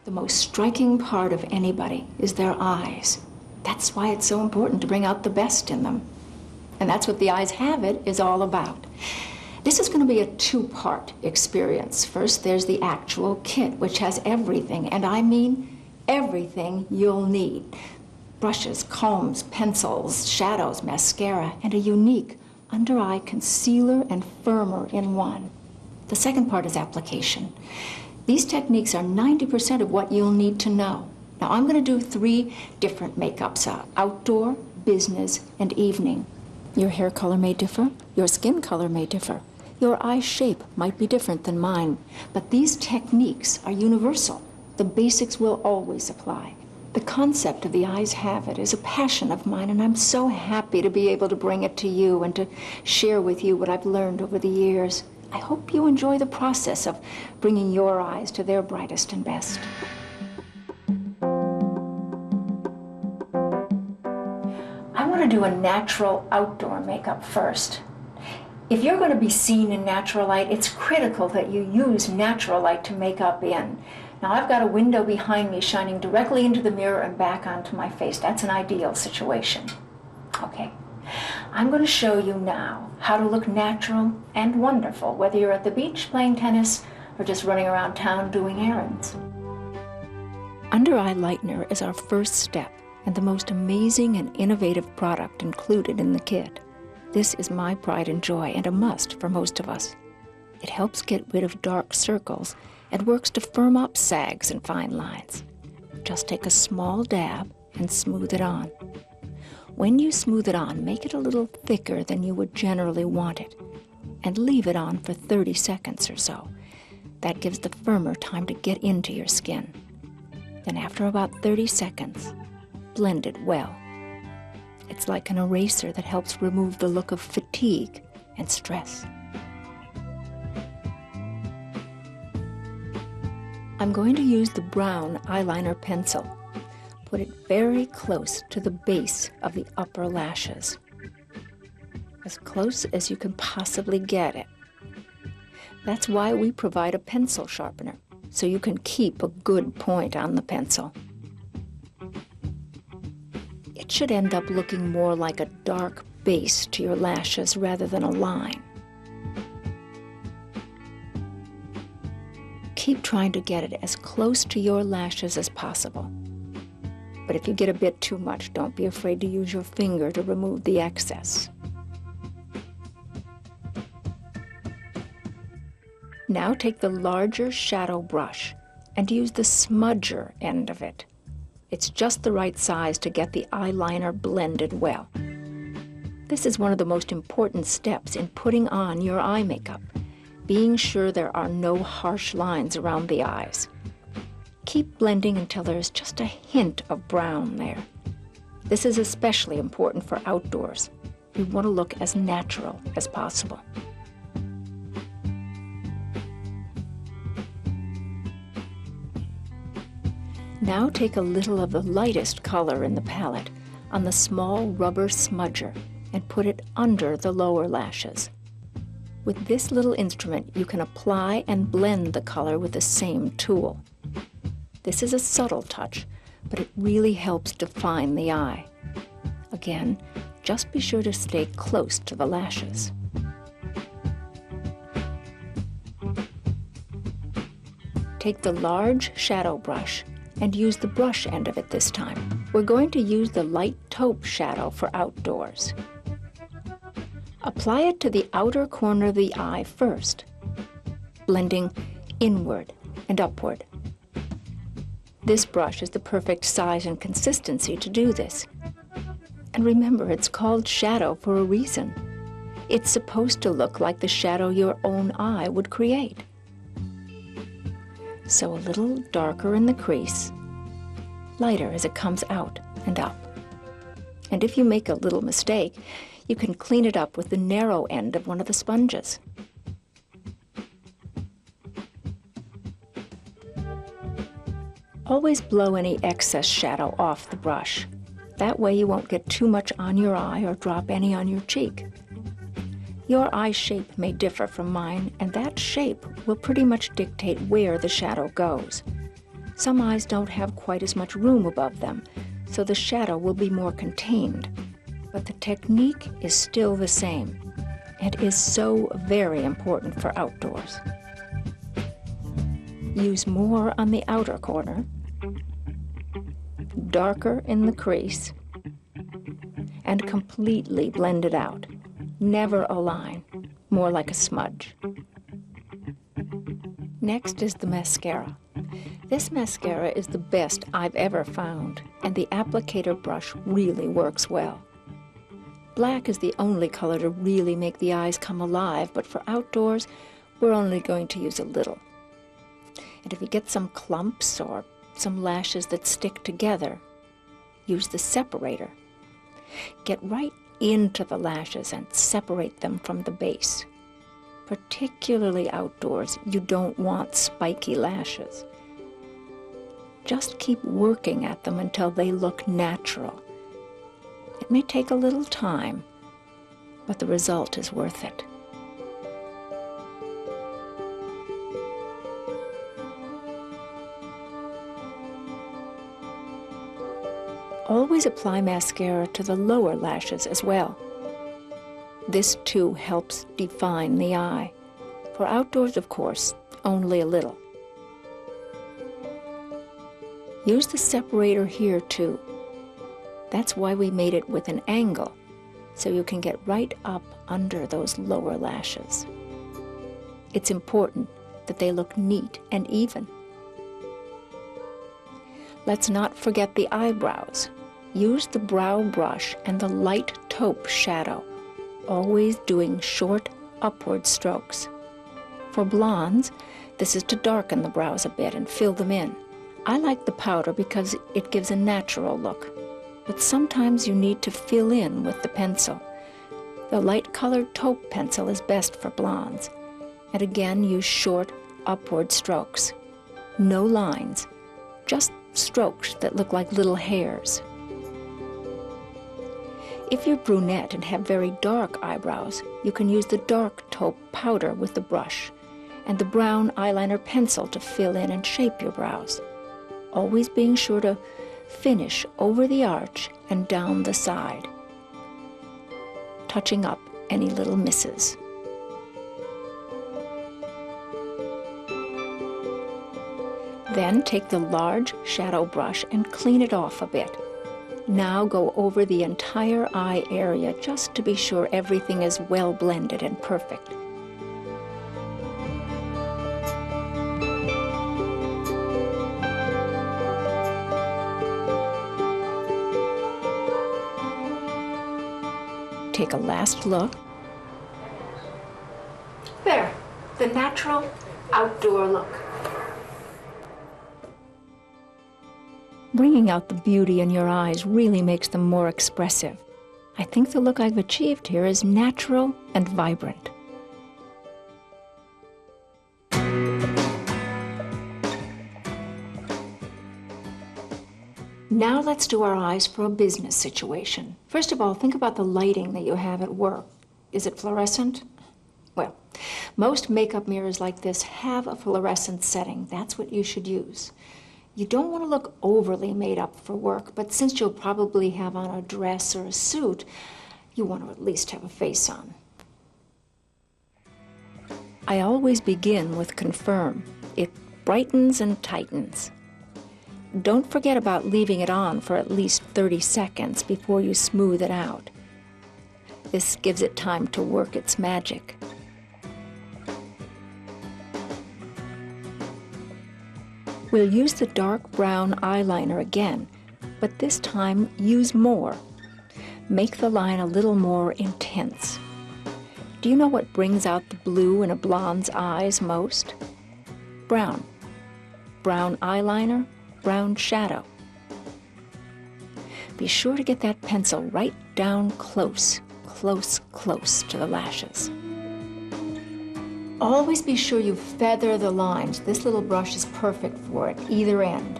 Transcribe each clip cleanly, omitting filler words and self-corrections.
The most striking part of anybody is their eyes. That's why it's so important to bring out the best in them. And that's what the Eyes Have It is all about. This is going to be a two-part experience. First, there's the actual kit, which has everything, and I mean everything you'll need. Brushes, combs, pencils, shadows, mascara, and a unique under-eye concealer and firmer in one. The second part is application. These techniques are 90% of what you'll need to know. Now, I'm going to do 3 different makeups: outdoor, business, and evening. Your hair color may differ. Your skin color may differ. Your eye shape might be different than mine. But these techniques are universal. The basics will always apply. The concept of the Eyes Have It is a passion of mine, and I'm so happy to be able to bring it to you and to share with you what I've learned over the years. I hope you enjoy the process of bringing your eyes to their brightest and best. I want to do a natural outdoor makeup first. If you're going to be seen in natural light, it's critical that you use natural light to make up in. Now, I've got a window behind me shining directly into the mirror and back onto my face. That's an ideal situation. Okay. I'm going to show you now how to look natural and wonderful, whether you're at the beach playing tennis or just running around town doing errands. Under-eye lightener is our first step and the most amazing and innovative product included in the kit. This is my pride and joy and a must for most of us. It helps get rid of dark circles and works to firm up sags and fine lines. Just take a small dab and smooth it on. When you smooth it on, make it a little thicker than you would generally want it, and leave it on for 30 seconds or so. That gives the firmer time to get into your skin. Then after about 30 seconds, blend it well. It's like an eraser that helps remove the look of fatigue and stress. I'm going to use the brown eyeliner pencil. Put it very close to the base of the upper lashes. As close as you can possibly get it. That's why we provide a pencil sharpener, so you can keep a good point on the pencil. It should end up looking more like a dark base to your lashes rather than a line. Keep trying to get it as close to your lashes as possible. But if you get a bit too much, don't be afraid to use your finger to remove the excess. Now take the larger shadow brush and use the smudger end of it. It's just the right size to get the eyeliner blended well. This is one of the most important steps in putting on your eye makeup, being sure there are no harsh lines around the eyes. Keep blending until there's just a hint of brown there. This is especially important for outdoors. We want to look as natural as possible. Now take a little of the lightest color in the palette on the small rubber smudger and put it under the lower lashes. With this little instrument, you can apply and blend the color with the same tool. This is a subtle touch, but it really helps define the eye. Again, just be sure to stay close to the lashes. Take the large shadow brush and use the brush end of it this time. We're going to use the light taupe shadow for outdoors. Apply it to the outer corner of the eye first, blending inward and upward. This brush is the perfect size and consistency to do this. And remember, it's called shadow for a reason. It's supposed to look like the shadow your own eye would create. So a little darker in the crease, lighter as it comes out and up. And if you make a little mistake, you can clean it up with the narrow end of one of the sponges. Always blow any excess shadow off the brush. That way you won't get too much on your eye or drop any on your cheek. Your eye shape may differ from mine, and that shape will pretty much dictate where the shadow goes. Some eyes don't have quite as much room above them, so the shadow will be more contained. But the technique is still the same and is so very important for outdoors. Use more on the outer corner, darker in the crease, and completely blend it out. Never a line, more like a smudge. Next is the mascara. This mascara is the best I've ever found, and the applicator brush really works well. Black is the only color to really make the eyes come alive, but for outdoors, we're only going to use a little. And if you get some clumps or some lashes that stick together, use the separator. Get right into the lashes and separate them from the base. Particularly outdoors, you don't want spiky lashes. Just keep working at them until they look natural. It may take a little time, but the result is worth it. Always apply mascara to the lower lashes as well. This too helps define the eye. For outdoors, of course, only a little. Use the separator here too. That's why we made it with an angle, so you can get right up under those lower lashes. It's important that they look neat and even. Let's not forget the eyebrows. Use the brow brush and the light taupe shadow, always doing short upward strokes. For blondes, this is to darken the brows a bit and fill them in. I like the powder because it gives a natural look, but sometimes you need to fill in with the pencil. The light-colored taupe pencil is best for blondes, and again use short upward strokes. No lines, just strokes that look like little hairs. If you're brunette and have very dark eyebrows, you can use the dark taupe powder with the brush and the brown eyeliner pencil to fill in and shape your brows, always being sure to finish over the arch and down the side, touching up any little misses. Then take the large shadow brush and clean it off a bit. Now go over the entire eye area just to be sure everything is well blended and perfect. Take a last look. There, the natural outdoor look. Bringing out the beauty in your eyes really makes them more expressive. I think the look I've achieved here is natural and vibrant. Now let's do our eyes for a business situation. First of all, think about the lighting that you have at work. Is it fluorescent? Well, most makeup mirrors like this have a fluorescent setting. That's what you should use. You don't want to look overly made up for work, but since you'll probably have on a dress or a suit, you want to at least have a face on. I always begin with Confirm. It brightens and tightens. Don't forget about leaving it on for at least 30 seconds before you smooth it out. This gives it time to work its magic. We'll use the dark brown eyeliner again, but this time use more. Make the line a little more intense. Do you know what brings out the blue in a blonde's eyes most? Brown. Brown eyeliner, brown shadow. Be sure to get that pencil right down close to the lashes. Always be sure you feather the lines. This little brush is perfect for it, either end.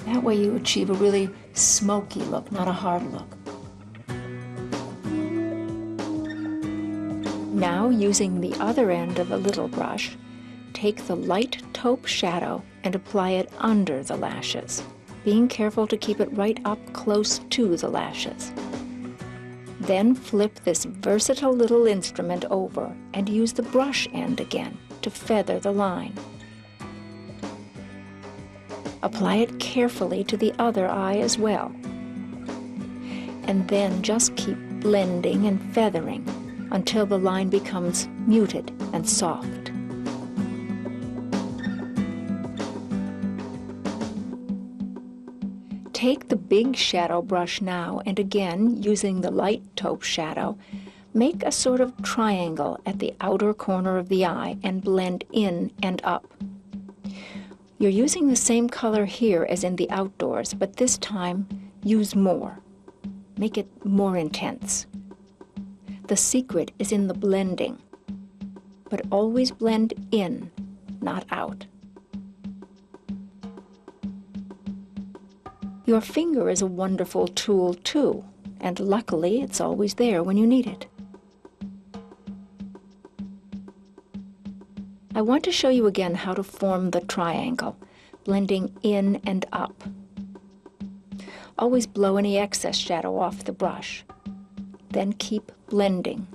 That way you achieve a really smoky look, not a hard look. Now, using the other end of a little brush, take the light taupe shadow and apply it under the lashes, being careful to keep it right up close to the lashes. Then flip this versatile little instrument over and use the brush end again to feather the line. Apply it carefully to the other eye as well. And then just keep blending and feathering until the line becomes muted and soft. Take the big shadow brush now and again, using the light taupe shadow, make a sort of triangle at the outer corner of the eye and blend in and up. You're using the same color here as in the outdoors, but this time use more. Make it more intense. The secret is in the blending, but always blend in, not out. Your finger is a wonderful tool too, and luckily it's always there when you need it. I want to show you again how to form the triangle, blending in and up. Always blow any excess shadow off the brush. Then keep blending,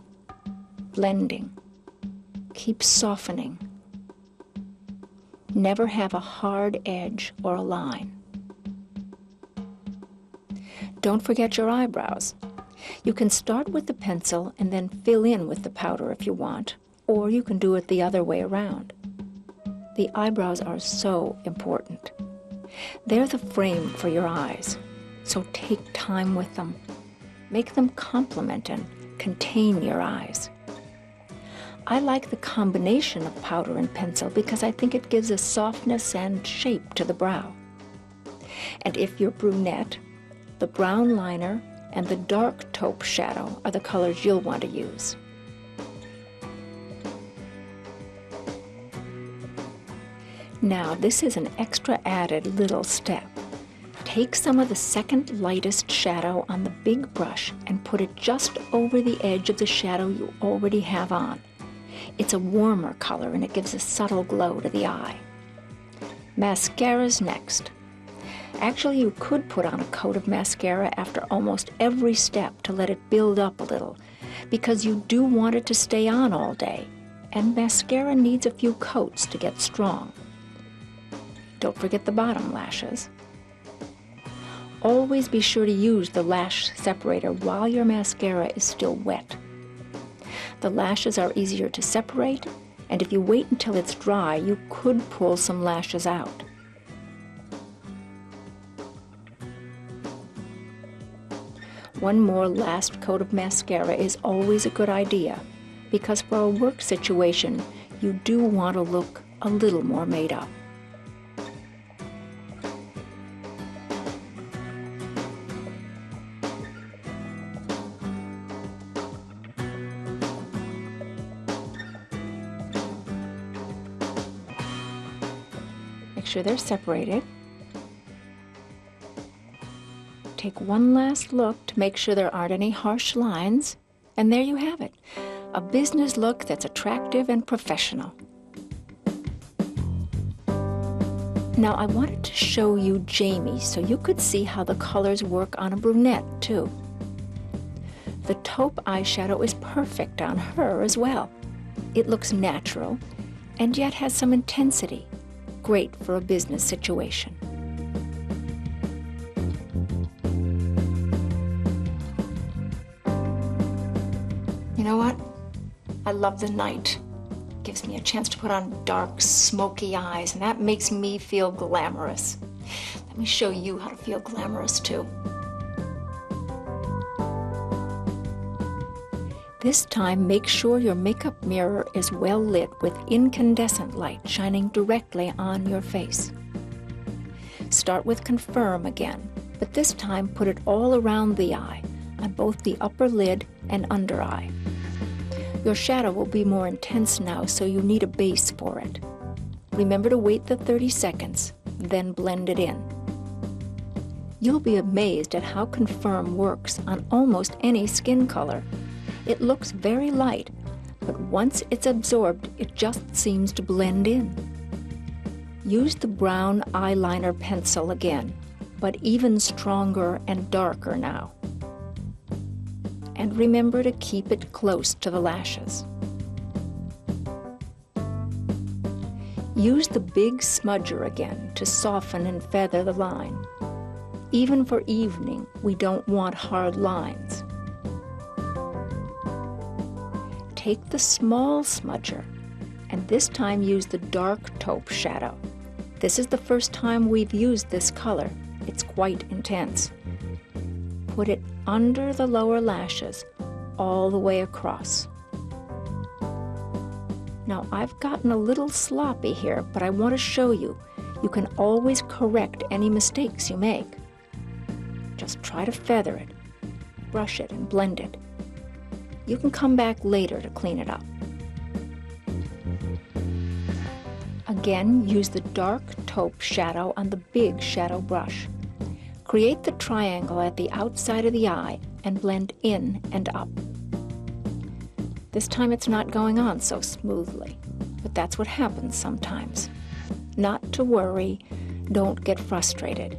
blending. Keep softening. Never have a hard edge or a line. Don't forget your eyebrows. You can start with the pencil and then fill in with the powder if you want, or you can do it the other way around. The eyebrows are so important. They're the frame for your eyes, so take time with them. Make them complement and contain your eyes. I like the combination of powder and pencil because I think it gives a softness and shape to the brow. And if you're brunette, the brown liner and the dark taupe shadow are the colors you'll want to use. Now, this is an extra added little step. Take some of the second lightest shadow on the big brush and put it just over the edge of the shadow you already have on. It's a warmer color and it gives a subtle glow to the eye. Mascara's next. Actually, you could put on a coat of mascara after almost every step to let it build up a little, because you do want it to stay on all day, and mascara needs a few coats to get strong. Don't forget the bottom lashes. Always be sure to use the lash separator while your mascara is still wet. The lashes are easier to separate, and if you wait until it's dry, you could pull some lashes out. One more last coat of mascara is always a good idea, because for a work situation, you do want to look a little more made up. Make sure they're separated. Take one last look to make sure there aren't any harsh lines, and there you have it, a business look that's attractive and professional. Now I wanted to show you Jamie so you could see how the colors work on a brunette too. The taupe eyeshadow is perfect on her as well. It looks natural and yet has some intensity, great for a business situation. You know what? I love the night. It gives me a chance to put on dark, smoky eyes, and that makes me feel glamorous. Let me show you how to feel glamorous too. This time, make sure your makeup mirror is well lit with incandescent light shining directly on your face. Start with Confirm again, but this time put it all around the eye, on both the upper lid and under eye. Your shadow will be more intense now, so you need a base for it. Remember to wait the 30 seconds, then blend it in. You'll be amazed at how Confirm works on almost any skin color. It looks very light, but once it's absorbed, it just seems to blend in. Use the brown eyeliner pencil again, but even stronger and darker now. And remember to keep it close to the lashes. Use the big smudger again to soften and feather the line. Even for evening, we don't want hard lines. Take the small smudger, and this time use the dark taupe shadow. This is the first time we've used this color. It's quite intense. Put it under the lower lashes, all the way across. Now, I've gotten a little sloppy here, but I want to show you. You can always correct any mistakes you make. Just try to feather it, brush it, and blend it. You can come back later to clean it up. Again, use the dark taupe shadow on the big shadow brush. Create the triangle at the outside of the eye and blend in and up. This time it's not going on so smoothly, but that's what happens sometimes. Not to worry, don't get frustrated.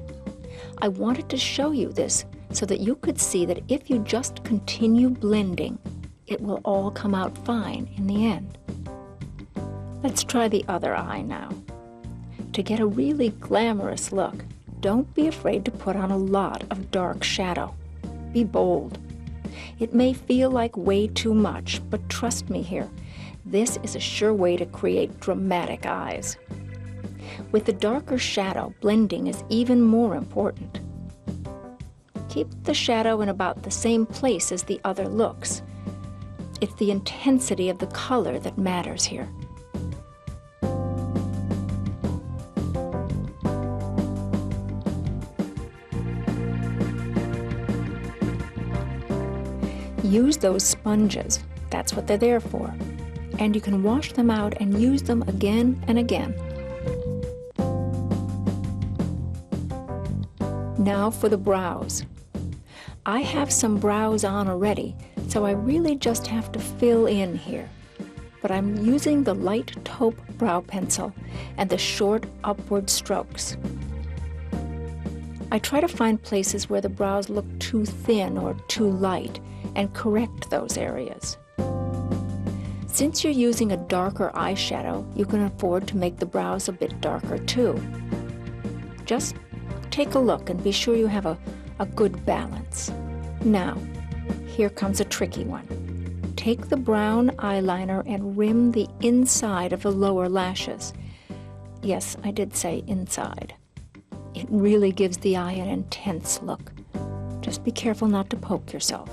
I wanted to show you this so that you could see that if you just continue blending, it will all come out fine in the end. Let's try the other eye now. To get a really glamorous look, don't be afraid to put on a lot of dark shadow. Be bold. It may feel like way too much, but trust me here, this is a sure way to create dramatic eyes. With the darker shadow, blending is even more important. Keep the shadow in about the same place as the other looks. It's the intensity of the color that matters here. Use those sponges. That's what they're there for. And you can wash them out and use them again and again. Now for the brows. I have some brows on already, so I really just have to fill in here. But I'm using the light taupe brow pencil and the short upward strokes. I try to find places where the brows look too thin or too light and correct those areas. Since you're using a darker eyeshadow, you can afford to make the brows a bit darker too. Just take a look and be sure you have a good balance. Now, here comes a tricky one. Take the brown eyeliner and rim the inside of the lower lashes. Yes, I did say inside. It really gives the eye an intense look. Just be careful not to poke yourself.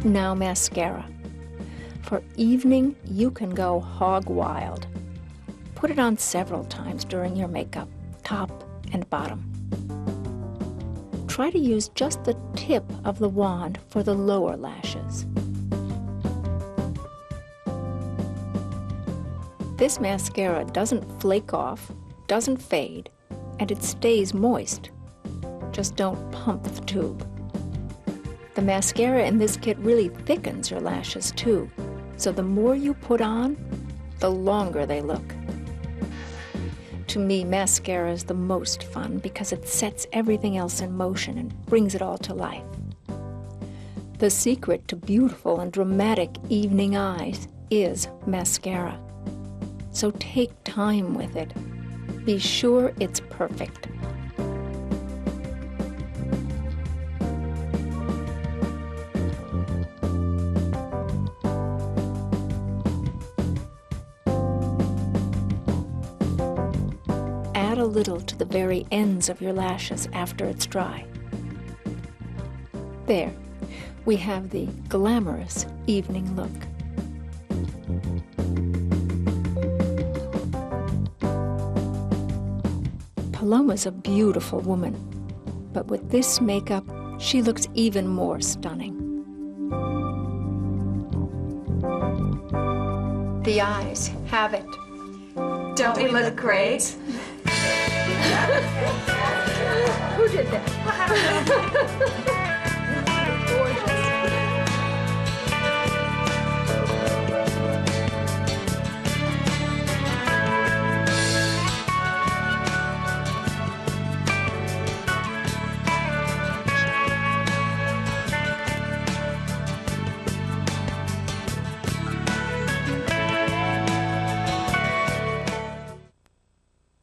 Now mascara. For evening, you can go hog wild. Put it on several times during your makeup, top and bottom. Try to use just the tip of the wand for the lower lashes. This mascara doesn't flake off, doesn't fade, and it stays moist. Just don't pump the tube. The mascara in this kit really thickens your lashes too, so the more you put on, the longer they look. To me, mascara is the most fun because it sets everything else in motion and brings it all to life. The secret to beautiful and dramatic evening eyes is mascara. So take time with it. Be sure it's perfect. Add a little to the very ends of your lashes after it's dry. There, we have the glamorous evening look. Paloma's a beautiful woman, but with this makeup, she looks even more stunning. The eyes have it. Don't we look great? Who did that?